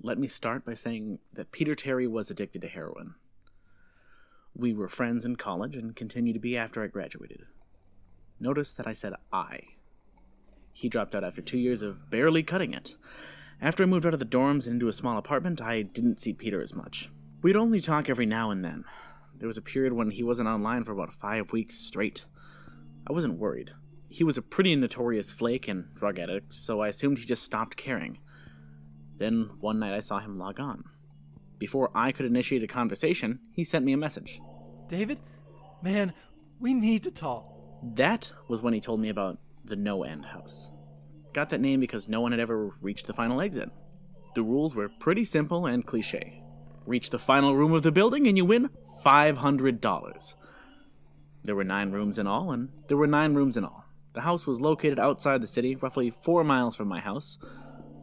let me start by saying that Peter Terry was addicted to heroin. We were friends in college and continue to be after I graduated. Notice that I said I. He dropped out after 2 years of barely cutting it. After I moved out of the dorms and into a small apartment, I didn't see Peter as much. We'd only talk every now and then. There was a period when he wasn't online for about 5 weeks straight. I wasn't worried. He was a pretty notorious flake and drug addict, so I assumed he just stopped caring. Then one night I saw him log on. Before I could initiate a conversation, he sent me a message. David? Man, we need to talk. That was when he told me about the NoEnd House. Got that name because no one had ever reached the final exit. The rules were pretty simple and cliche. Reach the final room of the building and you win $500. There were 9 rooms in all, and there were 9 rooms in all. The house was located outside the city, roughly 4 miles from my house.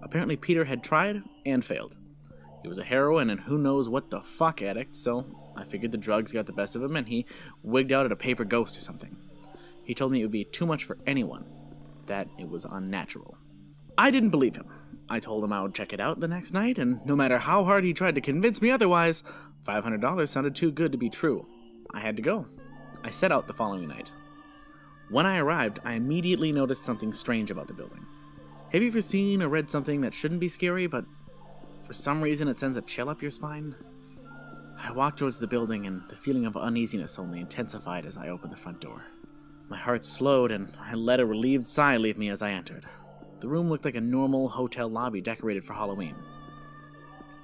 Apparently Peter had tried and failed. He was a heroin and who knows what the fuck addict, so I figured the drugs got the best of him and he wigged out at a paper ghost or something. He told me it would be too much for anyone, that it was unnatural. I didn't believe him. I told him I would check it out the next night, and no matter how hard he tried to convince me otherwise, $500 sounded too good to be true. I had to go. I set out the following night. When I arrived, I immediately noticed something strange about the building. Have you ever seen or read something that shouldn't be scary, but for some reason it sends a chill up your spine? I walked towards the building, and the feeling of uneasiness only intensified as I opened the front door. My heart slowed, and I let a relieved sigh leave me as I entered. The room looked like a normal hotel lobby decorated for Halloween.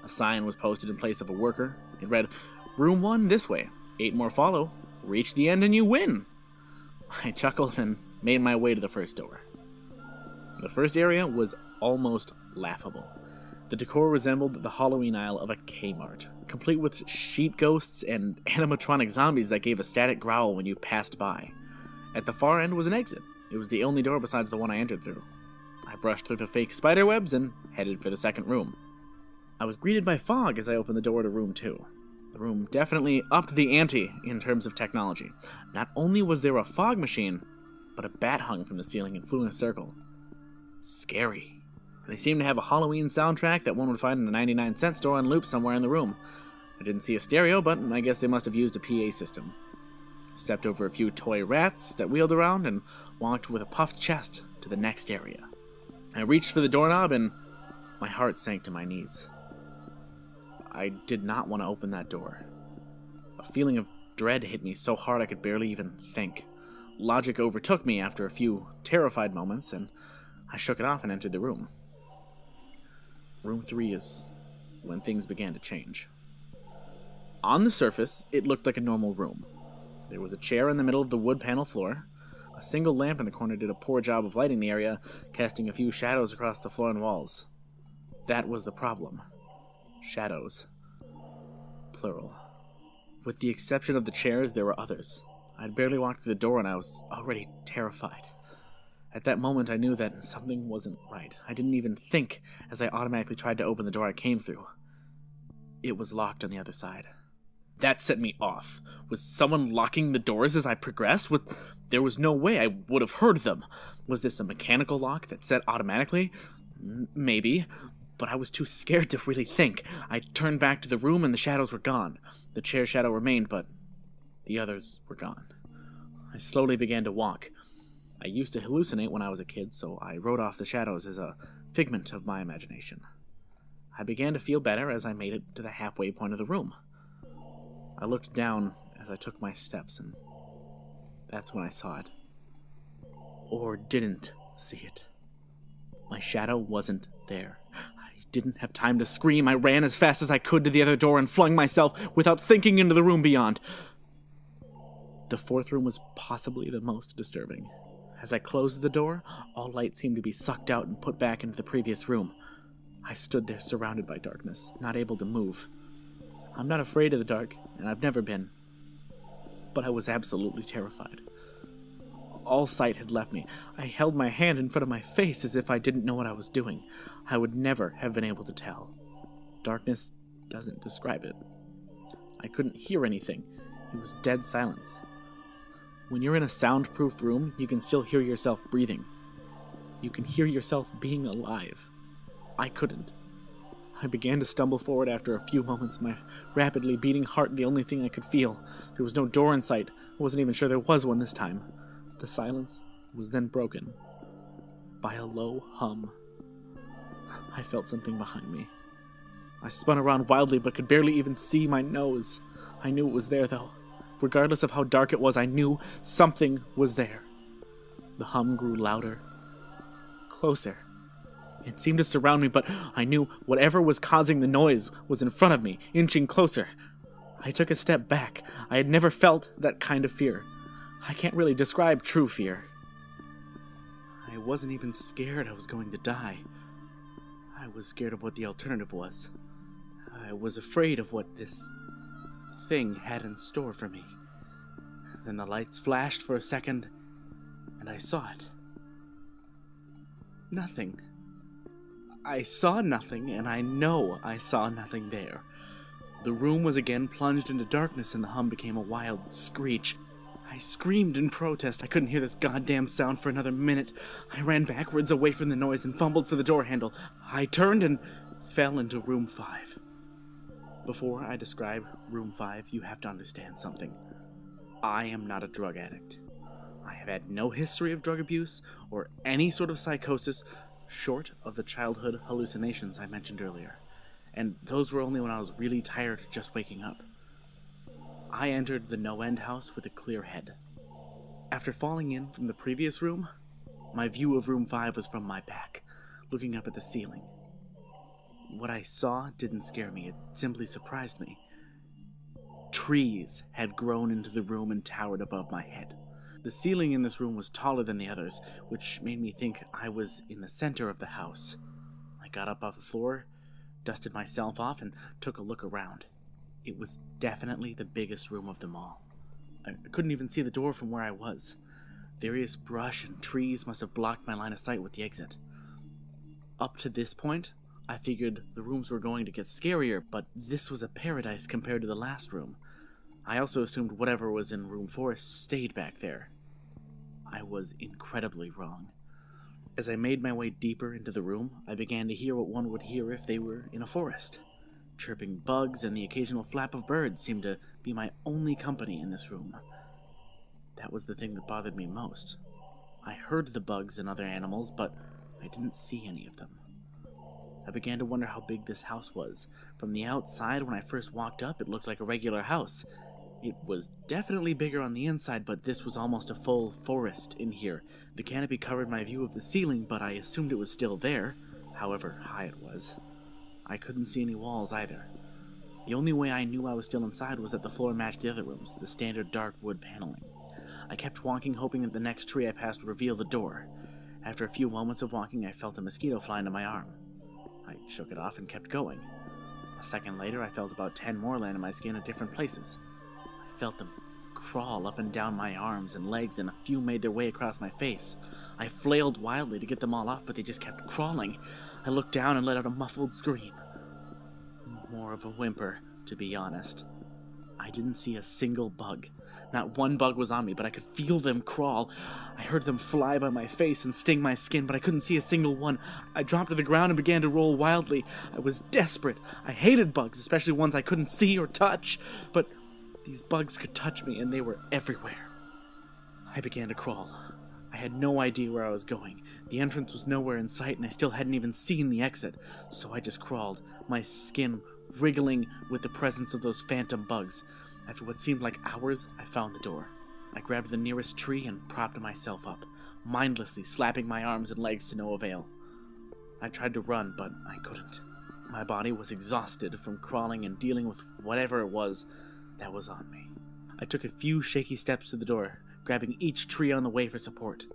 A sign was posted in place of a worker. It read, "Room 1 this way. 8 more follow. Reach the end and you win." I chuckled and made my way to the first door. The first area was almost laughable. The decor resembled the Halloween aisle of a Kmart, complete with sheet ghosts and animatronic zombies that gave a static growl when you passed by. At the far end was an exit. It was the only door besides the one I entered through. I brushed through the fake spider webs and headed for the second room. I was greeted by fog as I opened the door to room 2. The room definitely upped the ante in terms of technology. Not only was there a fog machine, but a bat hung from the ceiling and flew in a circle. Scary. They seemed to have a Halloween soundtrack that one would find in a 99-cent store on loop somewhere in the room. I didn't see a stereo, but I guess they must have used a PA system. I stepped over a few toy rats that wheeled around and walked with a puffed chest to the next area. I reached for the doorknob and my heart sank to my knees. I did not want to open that door. A feeling of dread hit me so hard I could barely even think. Logic overtook me after a few terrified moments, and I shook it off and entered the room. Room 3 is when things began to change. On the surface, it looked like a normal room. There was a chair in the middle of the wood panel floor. A single lamp in the corner did a poor job of lighting the area, casting a few shadows across the floor and walls. That was the problem. Shadows. Plural. With the exception of the chairs, there were others. I had barely walked through the door and I was already terrified. At that moment, I knew that something wasn't right. I didn't even think as I automatically tried to open the door I came through. It was locked on the other side. That set me off. Was someone locking the doors as I progressed? There was no way I would have heard them. Was this a mechanical lock that set automatically? Maybe, but I was too scared to really think. I turned back to the room and the shadows were gone. The chair shadow remained, but the others were gone. I slowly began to walk. I used to hallucinate when I was a kid, so I wrote off the shadows as a figment of my imagination. I began to feel better as I made it to the halfway point of the room. I looked down as I took my steps, and that's when I saw it. Or didn't see it. My shadow wasn't there. I didn't have time to scream. I ran as fast as I could to the other door and flung myself without thinking into the room beyond. The fourth room was possibly the most disturbing. As I closed the door, all light seemed to be sucked out and put back into the previous room. I stood there surrounded by darkness, not able to move. I'm not afraid of the dark, and I've never been. But I was absolutely terrified. All sight had left me. I held my hand in front of my face as if I didn't know what I was doing. I would never have been able to tell. Darkness doesn't describe it. I couldn't hear anything. It was dead silence. When you're in a soundproof room, you can still hear yourself breathing. You can hear yourself being alive. I couldn't. I began to stumble forward after a few moments, my rapidly beating heart the only thing I could feel. There was no door in sight. I wasn't even sure there was one this time. The silence was then broken by a low hum. I felt something behind me. I spun around wildly but could barely even see my nose. I knew it was there, though. Regardless of how dark it was, I knew something was there. The hum grew louder, closer. It seemed to surround me, but I knew whatever was causing the noise was in front of me, inching closer. I took a step back. I had never felt that kind of fear. I can't really describe true fear. I wasn't even scared I was going to die. I was scared of what the alternative was. I was afraid of what this thing had in store for me. Then the lights flashed for a second, and I saw it. Nothing. I saw nothing, and I know I saw nothing there. The room was again plunged into darkness, and the hum became a wild screech. I screamed in protest. I couldn't hear this goddamn sound for another minute. I ran backwards away from the noise and fumbled for the door handle. I turned and fell into room 5. Before I describe room 5, you have to understand something. I am not a drug addict. I have had no history of drug abuse or any sort of psychosis short of the childhood hallucinations I mentioned earlier. And those were only when I was really tired just waking up. I entered the NoEnd House with a clear head. After falling in from the previous room, my view of room 5 was from my back, looking up at the ceiling. What I saw didn't scare me, it simply surprised me. Trees had grown into the room and towered above my head. The ceiling in this room was taller than the others, which made me think I was in the center of the house. I got up off the floor, dusted myself off, and took a look around. It was definitely the biggest room of them all. I couldn't even see the door from where I was. Various brush and trees must have blocked my line of sight with the exit. Up to this point, I figured the rooms were going to get scarier, but this was a paradise compared to the last room. I also assumed whatever was in room 4 stayed back there. I was incredibly wrong. As I made my way deeper into the room, I began to hear what one would hear if they were in a forest. Chirping bugs and the occasional flap of birds seemed to be my only company in this room. That was the thing that bothered me most. I heard the bugs and other animals, but I didn't see any of them. I began to wonder how big this house was. From the outside, when I first walked up, it looked like a regular house. It was definitely bigger on the inside, but this was almost a full forest in here. The canopy covered my view of the ceiling, but I assumed it was still there, however high it was. I couldn't see any walls either. The only way I knew I was still inside was that the floor matched the other rooms, the standard dark wood paneling. I kept walking, hoping that the next tree I passed would reveal the door. After a few moments of walking, I felt a mosquito fly into my arm. I shook it off and kept going. A second later, I felt about 10 more land on my skin at different places. I felt them crawl up and down my arms and legs, and a few made their way across my face. I flailed wildly to get them all off, but they just kept crawling. I looked down and let out a muffled scream. More of a whimper, to be honest. I didn't see a single bug. Not one bug was on me, but I could feel them crawl. I heard them fly by my face and sting my skin, but I couldn't see a single one. I dropped to the ground and began to roll wildly. I was desperate. I hated bugs, especially ones I couldn't see or touch. But these bugs could touch me, and they were everywhere. I began to crawl. I had no idea where I was going. The entrance was nowhere in sight, and I still hadn't even seen the exit. So I just crawled, my skin wriggling with the presence of those phantom bugs. After what seemed like hours, I found the door. I grabbed the nearest tree and propped myself up, mindlessly slapping my arms and legs to no avail. I tried to run, but I couldn't. My body was exhausted from crawling and dealing with whatever it was that was on me. I took a few shaky steps to the door, grabbing each tree on the way for support.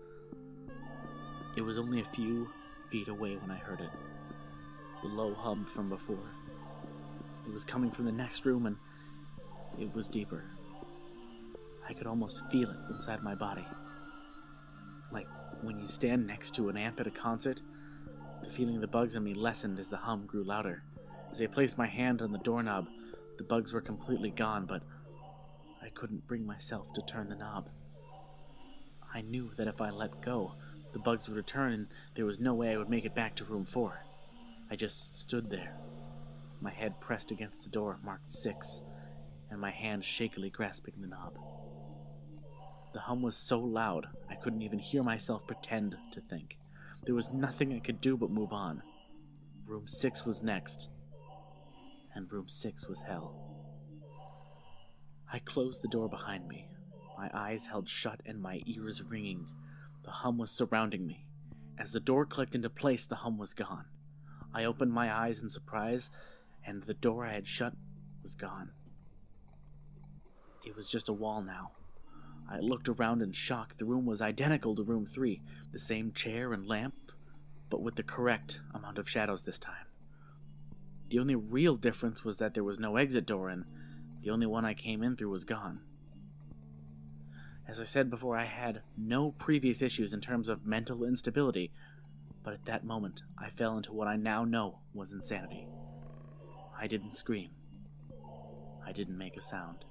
It was only a few feet away when I heard it. The low hum from before. It was coming from the next room, and it was deeper. I could almost feel it inside my body. Like when you stand next to an amp at a concert, the feeling of the bugs on me lessened as the hum grew louder. As I placed my hand on the doorknob, the bugs were completely gone, but I couldn't bring myself to turn the knob. I knew that if I let go, the bugs would return and there was no way I would make it back to room 4. I just stood there, my head pressed against the door marked 6, and my hand shakily grasping the knob. The hum was so loud, I couldn't even hear myself pretend to think. There was nothing I could do but move on. Room 6 was next, and room 6 was hell. I closed the door behind me, my eyes held shut and my ears ringing. The hum was surrounding me. As the door clicked into place, the hum was gone. I opened my eyes in surprise, and the door I had shut was gone. It was just a wall now. I looked around in shock. The room was identical to room 3, the same chair and lamp, but with the correct amount of shadows this time. The only real difference was that there was no exit door, and the only one I came in through was gone. As I said before, I had no previous issues in terms of mental instability, but at that moment, I fell into what I now know was insanity. I didn't scream. I didn't make a sound.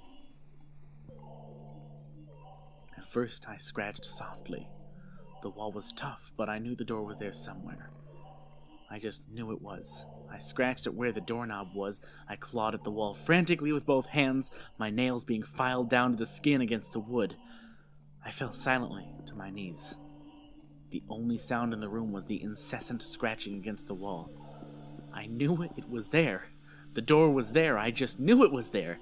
At first, I scratched softly. The wall was tough, but I knew the door was there somewhere. I just knew it was. I scratched at where the doorknob was. I clawed at the wall frantically with both hands, my nails being filed down to the skin against the wood. I fell silently to my knees. The only sound in the room was the incessant scratching against the wall. I knew it was there. The door was there. I just knew it was there.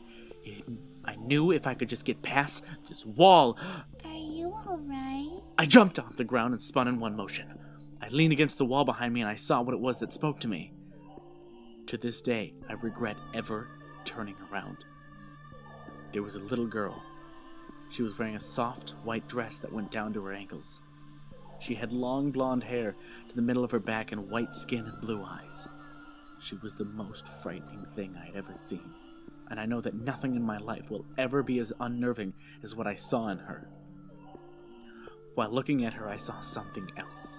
I knew if I could just get past this wall. Are you alright? I jumped off the ground and spun in one motion. I leaned against the wall behind me and I saw what it was that spoke to me. To this day, I regret ever turning around. There was a little girl. She was wearing a soft, white dress that went down to her ankles. She had long blonde hair to the middle of her back and white skin and blue eyes. She was the most frightening thing I had ever seen, and I know that nothing in my life will ever be as unnerving as what I saw in her. While looking at her, I saw something else.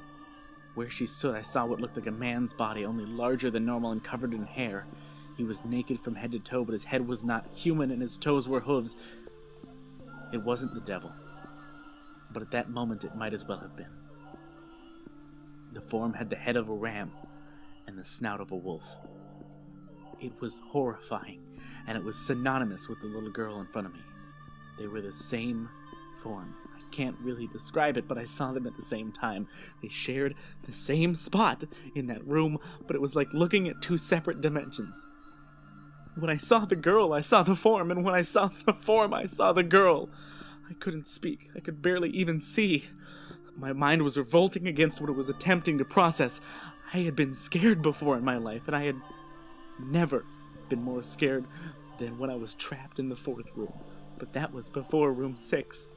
Where she stood, I saw what looked like a man's body, only larger than normal and covered in hair. He was naked from head to toe, but his head was not human and his toes were hooves. It wasn't the devil, but at that moment it might as well have been. The form had the head of a ram and the snout of a wolf. It was horrifying, and it was synonymous with the little girl in front of me. They were the same form. I can't really describe it, but I saw them at the same time. They shared the same spot in that room, but it was like looking at two separate dimensions. When I saw the girl, I saw the form, and when I saw the form, I saw the girl. I couldn't speak. I could barely even see. My mind was revolting against what it was attempting to process. I had been scared before in my life, and I had never been more scared than when I was trapped in the 4th room. But that was before room 6.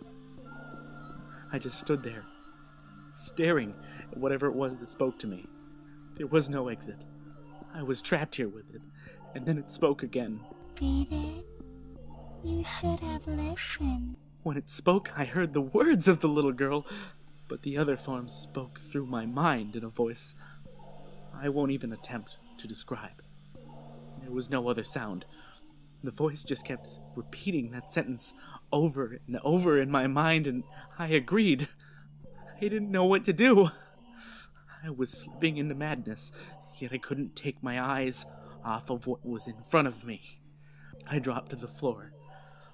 I just stood there, staring at whatever it was that spoke to me. There was no exit. I was trapped here with it. And then it spoke again. David, you should have listened. When it spoke, I heard the words of the little girl, but the other form spoke through my mind in a voice I won't even attempt to describe. There was no other sound. The voice just kept repeating that sentence over and over in my mind, and I agreed. I didn't know what to do. I was slipping into madness, yet I couldn't take my eyes off of what was in front of me. I dropped to the floor.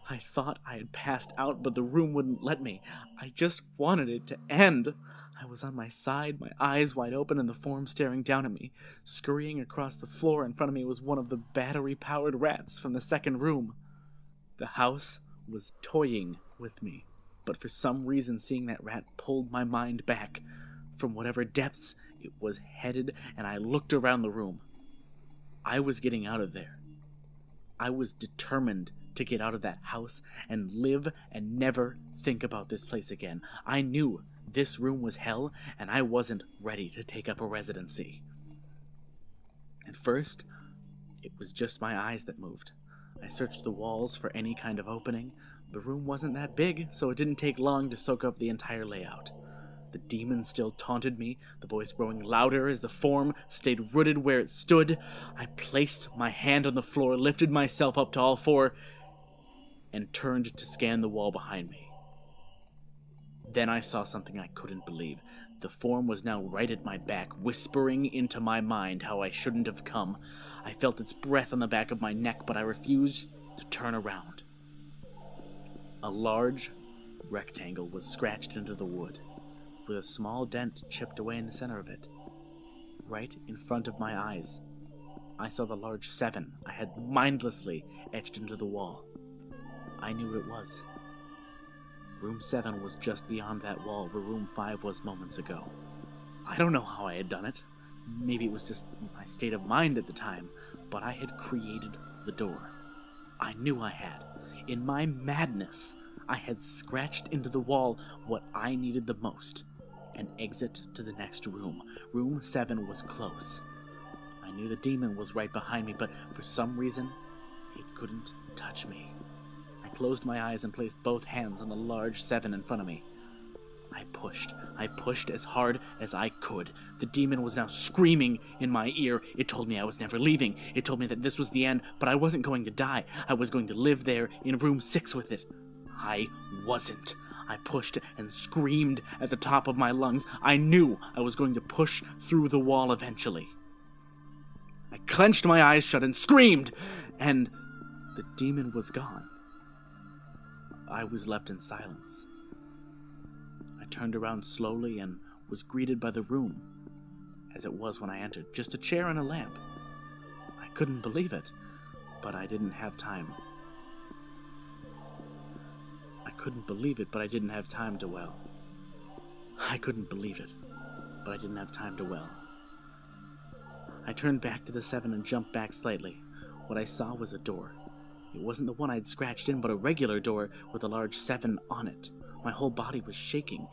I thought I had passed out, but the room wouldn't let me. I just wanted it to end. I was on my side, my eyes wide open, and the form staring down at me. Scurrying across the floor in front of me was one of the battery-powered rats from the 2nd room. The house was toying with me, but for some reason seeing that rat pulled my mind back from whatever depths it was headed, and I looked around the room. I was getting out of there. I was determined to get out of that house and live and never think about this place again. I knew this room was hell, and I wasn't ready to take up a residency. At first, it was just my eyes that moved. I searched the walls for any kind of opening. The room wasn't that big, so it didn't take long to soak up the entire layout. The demon still taunted me, the voice growing louder as the form stayed rooted where it stood. I placed my hand on the floor, lifted myself up to all 4, and turned to scan the wall behind me. Then I saw something I couldn't believe. The form was now right at my back, whispering into my mind how I shouldn't have come. I felt its breath on the back of my neck, but I refused to turn around. A large rectangle was scratched into the wood, with a small dent chipped away in the center of it. Right in front of my eyes, I saw the large 7 I had mindlessly etched into the wall. I knew what it was. Room 7 was just beyond that wall where Room 5 was moments ago. I don't know how I had done it. Maybe it was just my state of mind at the time, but I had created the door. I knew I had. In my madness, I had scratched into the wall what I needed the most. An exit to the next room. Room 7 was close. I knew the demon was right behind me, but for some reason, it couldn't touch me. I closed my eyes and placed both hands on the large 7 in front of me. I pushed as hard as I could. The demon was now screaming in my ear. It told me I was never leaving. It told me that this was the end, but I wasn't going to die. I was going to live there in room 6 with it. I wasn't. I pushed and screamed at the top of my lungs. I knew I was going to push through the wall eventually. I clenched my eyes shut and screamed, and the demon was gone. I was left in silence. I turned around slowly and was greeted by the room, as it was when I entered, just a chair and a lamp. I couldn't believe it, but I didn't have time. I couldn't believe it, but I didn't have time to well. I couldn't believe it, but I didn't have time to well. I turned back to the 7 and jumped back slightly. What I saw was a door. It wasn't the one I'd scratched in, but a regular door with a large 7 on it. My whole body was shaking.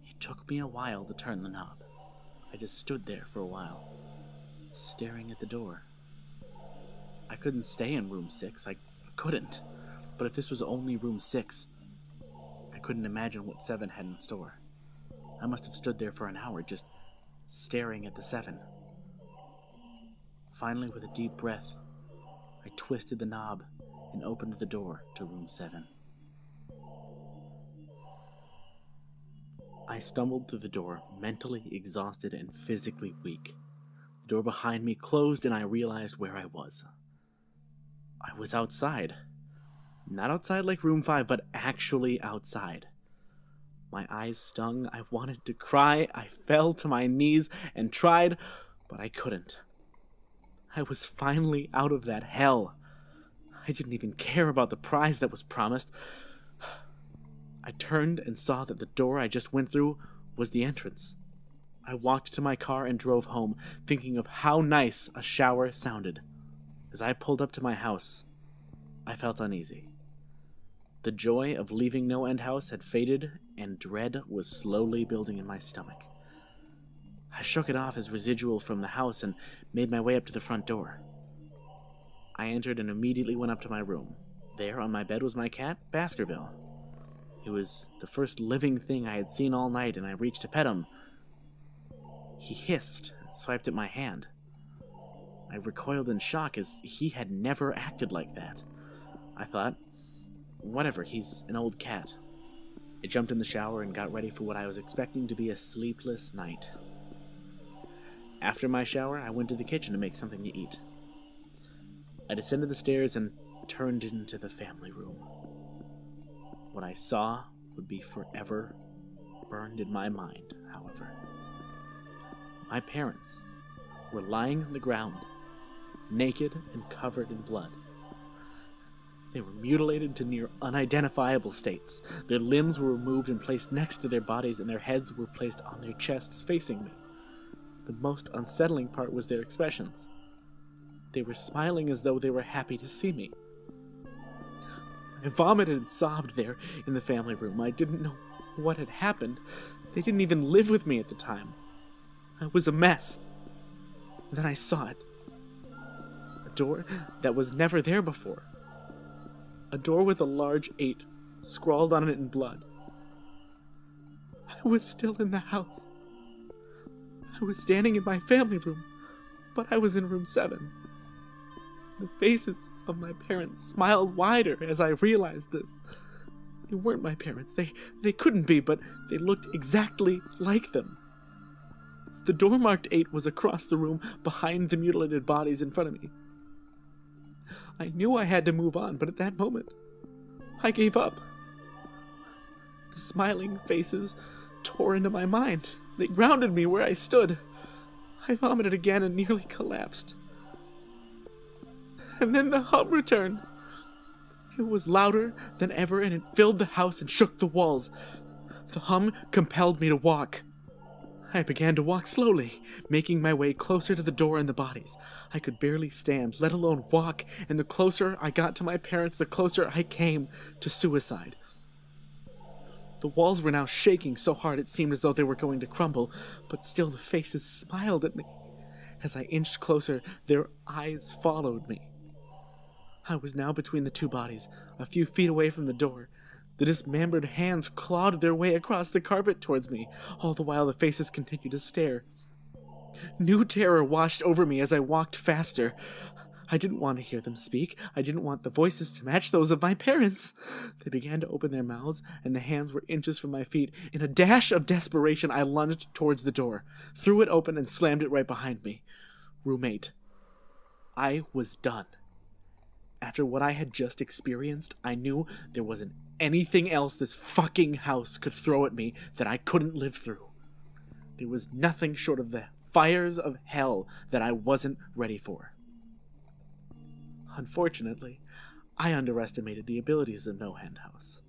It took me a while to turn the knob. I just stood there for a while, staring at the door. I couldn't stay in room 6. I couldn't. But if this was only room 6, I couldn't imagine what 7 had in store. I must have stood there for an hour, just staring at the 7. Finally, with a deep breath, I twisted the knob and opened the door to room 7. I stumbled through the door, mentally exhausted and physically weak. The door behind me closed and I realized where I was. I was outside. Not outside like room 5, but actually outside. My eyes stung. I wanted to cry. I fell to my knees and tried, but I couldn't. I was finally out of that hell. I didn't even care about the prize that was promised. I turned and saw that the door I just went through was the entrance. I walked to my car and drove home, thinking of how nice a shower sounded. As I pulled up to my house, I felt uneasy. The joy of leaving NoEnd House had faded, and dread was slowly building in my stomach. I shook it off as residual from the house and made my way up to the front door. I entered and immediately went up to my room. There on my bed was my cat, Baskerville. It was the first living thing I had seen all night, and I reached to pet him. He hissed and swiped at my hand. I recoiled in shock, as he had never acted like that. I thought, whatever, he's an old cat. I jumped in the shower and got ready for what I was expecting to be a sleepless night. After my shower, I went to the kitchen to make something to eat. I descended the stairs and turned into the family room. What I saw would be forever burned in my mind, however. My parents were lying on the ground, naked and covered in blood. They were mutilated to near unidentifiable states. Their limbs were removed and placed next to their bodies, and their heads were placed on their chests facing me. The most unsettling part was their expressions. They were smiling as though they were happy to see me. I vomited and sobbed there in the family room. I didn't know what had happened. They didn't even live with me at the time. I was a mess. Then I saw it. A door that was never there before. A door with a large 8 scrawled on it in blood. I was still in the house. I was standing in my family room, but I was in room 7. The faces of my parents smiled wider as I realized this. They weren't my parents. They couldn't be, but they looked exactly like them. The door marked 8 was across the room behind the mutilated bodies in front of me. I knew I had to move on, but at that moment, I gave up. The smiling faces tore into my mind. They grounded me where I stood. I vomited again and nearly collapsed. And then the hum returned. It was louder than ever, and it filled the house and shook the walls. The hum compelled me to walk. I began to walk slowly, making my way closer to the door and the bodies. I could barely stand, let alone walk, and the closer I got to my parents, the closer I came to suicide. The walls were now shaking so hard it seemed as though they were going to crumble, but still the faces smiled at me. As I inched closer, their eyes followed me. I was now between the two bodies, a few feet away from the door. The dismembered hands clawed their way across the carpet towards me, all the while the faces continued to stare. New terror washed over me as I walked faster. I didn't want to hear them speak. I didn't want the voices to match those of my parents. They began to open their mouths, and the hands were inches from my feet. In a dash of desperation, I lunged towards the door, threw it open, and slammed it right behind me. Roommate. I was done. After what I had just experienced, I knew there wasn't anything else this fucking house could throw at me that I couldn't live through. There was nothing short of the fires of hell that I wasn't ready for. Unfortunately, I underestimated the abilities of NoEnd House.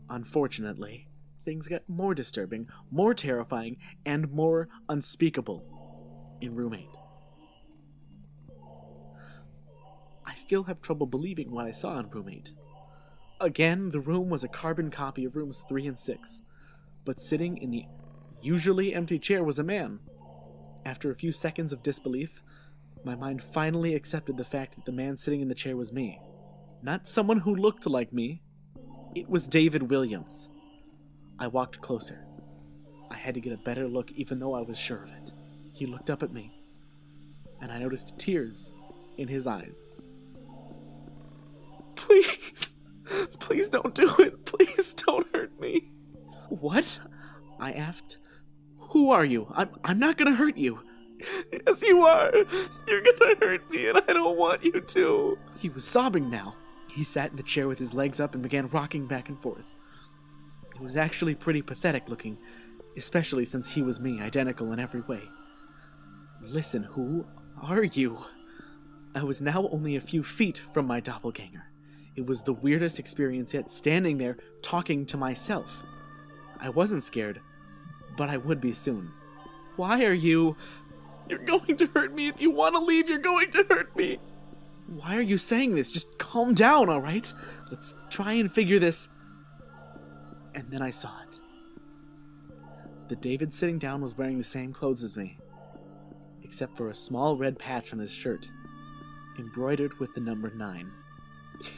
Unfortunately, things got more disturbing, more terrifying, and more unspeakable in Room 8. I still have trouble believing what I saw in Room 8. Again, the room was a carbon copy of Rooms 3 and 6, but sitting in the usually empty chair was a man. After a few seconds of disbelief, my mind finally accepted the fact that the man sitting in the chair was me. Not someone who looked like me. It was David Williams. I walked closer. I had to get a better look even though I was sure of it. He looked up at me, and I noticed tears in his eyes. Please, please don't do it. Please don't hurt me. What? I asked. Who are you? I'm not gonna hurt you. Yes, you are. You're gonna hurt me, and I don't want you to. He was sobbing now. He sat in the chair with his legs up and began rocking back and forth. It was actually pretty pathetic looking, especially since he was me, identical in every way. Listen, who are you? I was now only a few feet from my doppelganger. It was the weirdest experience yet, standing there talking to myself. I wasn't scared, but I would be soon. Why are you... You're going to hurt me. If you want to leave, you're going to hurt me. Why are you saying this? Just calm down, all right? Let's try and figure this. And then I saw it. The David sitting down was wearing the same clothes as me, except for a small red patch on his shirt, embroidered with the number 9.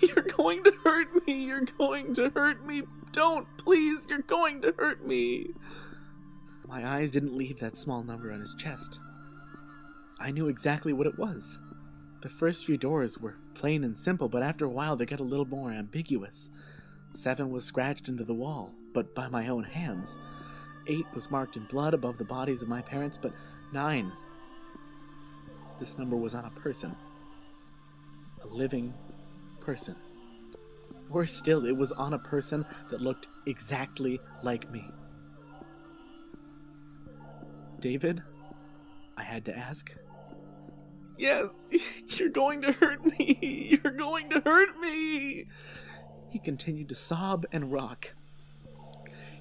You're going to hurt me. You're going to hurt me. Don't, please. You're going to hurt me. My eyes didn't leave that small number on his chest. I knew exactly what it was. The first few doors were plain and simple, but after a while they got a little more ambiguous. 7 was scratched into the wall, but by my own hands. 8 was marked in blood above the bodies of my parents, but 9... This number was on a person. A living person. Worse still, it was on a person that looked exactly like me. David? I had to ask. Yes, you're going to hurt me. You're going to hurt me. He continued to sob and rock.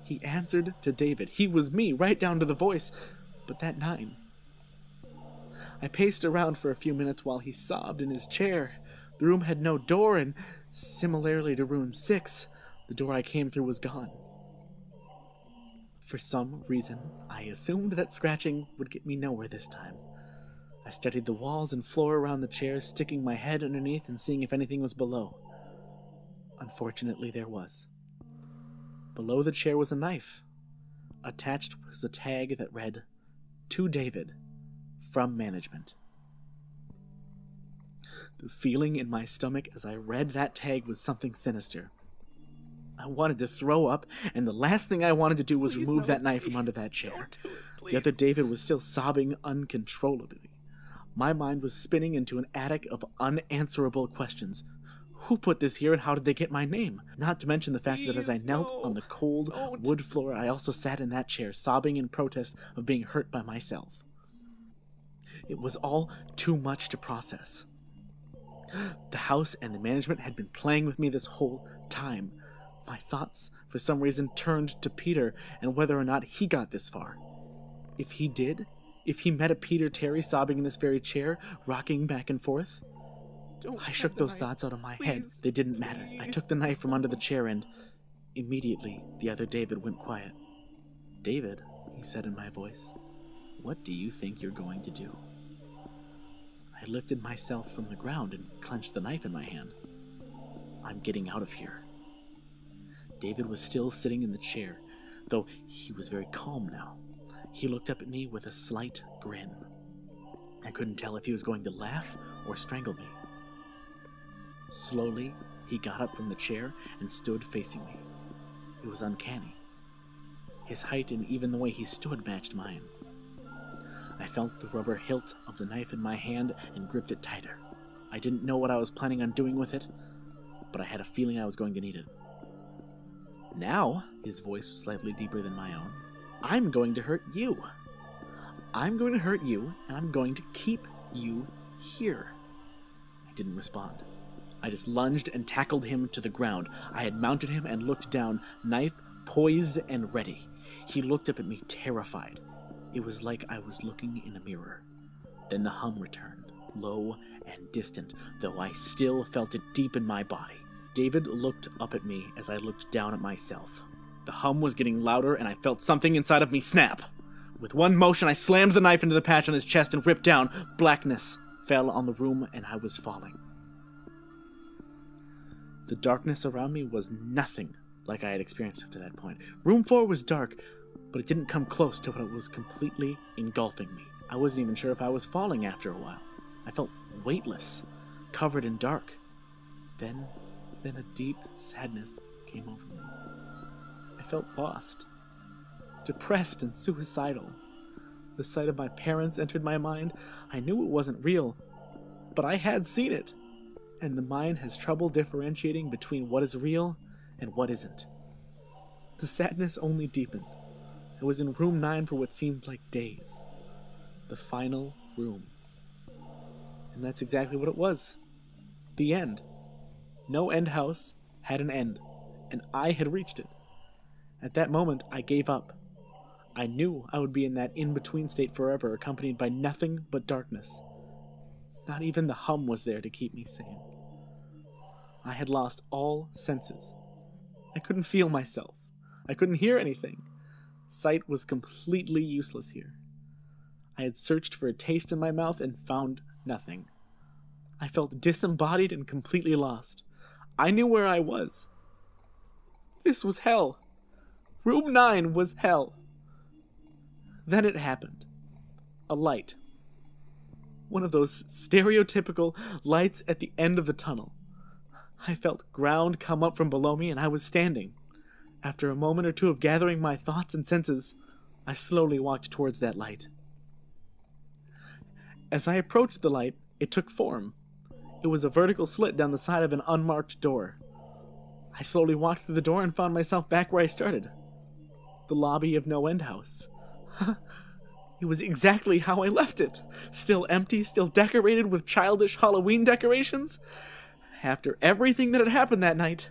He answered to David. He was me, right down to the voice, but that 9. I paced around for a few minutes while he sobbed in his chair. The room had no door, and similarly to room 6, the door I came through was gone. For some reason, I assumed that scratching would get me nowhere this time. I studied the walls and floor around the chair, sticking my head underneath and seeing if anything was below. Unfortunately, there was. Below the chair was a knife. Attached was a tag that read, "To David, from management." The feeling in my stomach as I read that tag was something sinister. I wanted to throw up, and the last thing I wanted to do was Please, remove no, that knife from please, under that chair. don't do it, please. The other David was still sobbing uncontrollably. My mind was spinning into an attic of unanswerable questions. Who put this here, and how did they get my name? Not to mention the fact that as I Please, knelt no. on the cold Don't. wood floor, I also sat in that chair, sobbing in protest of being hurt by myself. It was all too much to process. The house and the management had been playing with me this whole time. My thoughts, for some reason, turned to Peter and whether or not he got this far. If he did, if he met a Peter Terry sobbing in this very chair, rocking back and forth, I shook those thoughts out of my head. They didn't matter. I took the knife from under the chair and immediately the other David went quiet. "David," he said in my voice, "what do you think you're going to do?" I lifted myself from the ground and clenched the knife in my hand. "I'm getting out of here." David was still sitting in the chair, though he was very calm now. He looked up at me with a slight grin. I couldn't tell if he was going to laugh or strangle me. Slowly, he got up from the chair and stood facing me. It was uncanny. His height and even the way he stood matched mine. I felt the rubber hilt of the knife in my hand and gripped it tighter. I didn't know what I was planning on doing with it, but I had a feeling I was going to need it. "Now," his voice was slightly deeper than my own, "I'm going to hurt you. I'm going to hurt you, and I'm going to keep you here." I didn't respond. I just lunged and tackled him to the ground. I had mounted him and looked down, knife poised and ready. He looked up at me terrified. It was like I was looking in a mirror. Then the hum returned, low and distant, though I still felt it deep in my body. David looked up at me as I looked down at myself. The hum was getting louder, and I felt something inside of me snap. With one motion, I slammed the knife into the patch on his chest and ripped down. Blackness fell on the room, and I was falling. The darkness around me was nothing like I had experienced up to that point. Room 4 was dark, but it didn't come close to what was completely engulfing me. I wasn't even sure if I was falling after a while. I felt weightless, covered in dark. Then a deep sadness came over me. I felt lost, depressed and suicidal. The sight of my parents entered my mind. I knew it wasn't real, but I had seen it, and the mind has trouble differentiating between what is real and what isn't. The sadness only deepened. I was in room 9 for what seemed like days. The final room. And that's exactly what it was. The end. NoEnd House had an end, and I had reached it. At that moment, I gave up. I knew I would be in that in-between state forever, accompanied by nothing but darkness. Not even the hum was there to keep me sane. I had lost all senses. I couldn't feel myself. I couldn't hear anything. Sight was completely useless here. I had searched for a taste in my mouth and found nothing. I felt disembodied and completely lost. I knew where I was. This was hell. Room 9 was hell. Then it happened. A light. One of those stereotypical lights at the end of the tunnel. I felt ground come up from below me, and I was standing. After a moment or two of gathering my thoughts and senses, I slowly walked towards that light. As I approached the light, it took form. It was a vertical slit down the side of an unmarked door. I slowly walked through the door and found myself back where I started. The lobby of NoEnd House. It was exactly how I left it. Still empty, still decorated with childish Halloween decorations. After everything that had happened that night,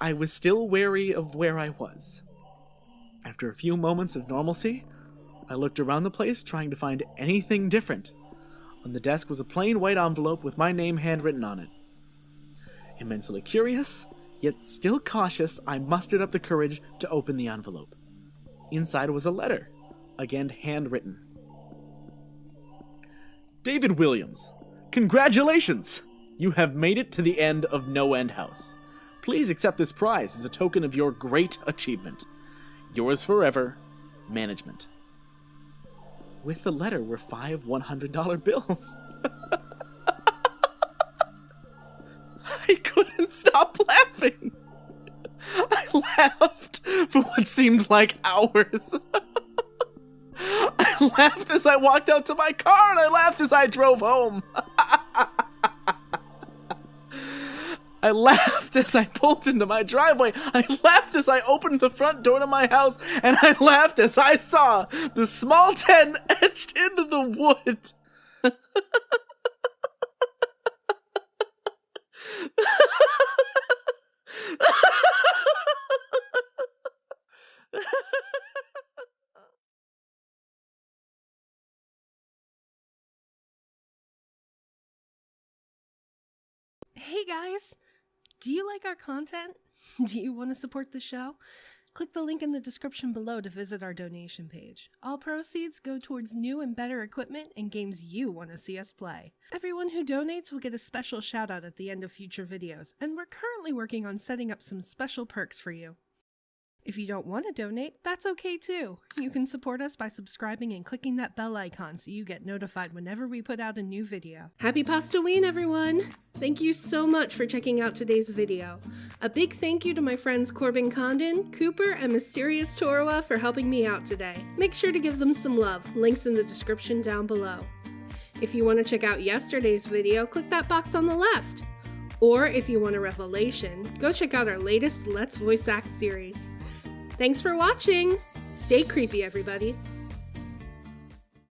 I was still wary of where I was. After a few moments of normalcy, I looked around the place trying to find anything different. On the desk was a plain white envelope with my name handwritten on it. Immensely curious, yet still cautious, I mustered up the courage to open the envelope. Inside was a letter, again handwritten. David Williams, congratulations! You have made it to the end of NoEnd House. Please accept this prize as a token of your great achievement. Yours forever, Management. With the letter were 5 $100 bills. I couldn't stop laughing. I laughed for what seemed like hours. I laughed as I walked out to my car, and I laughed as I drove home. I laughed as I pulled into my driveway. I laughed as I opened the front door to my house, and I laughed as I saw the small 10 etched into the wood. Hey guys! Do you like our content? Do you want to support the show? Click the link in the description below to visit our donation page. All proceeds go towards new and better equipment and games you want to see us play. Everyone who donates will get a special shout out at the end of future videos, and we're currently working on setting up some special perks for you. If you don't want to donate, that's okay too. You can support us by subscribing and clicking that bell icon so you get notified whenever we put out a new video. Happy Pastaween, everyone! Thank you so much for checking out today's video. A big thank you to my friends Corbin, Condon, Cooper, and MysteriousTorua for helping me out today. Make sure to give them some love, links in the description down below. If you want to check out yesterday's video, click that box on the left. Or if you want a revelation, go check out our latest Let's Voice Act series. Thanks for watching! Stay creepy, everybody!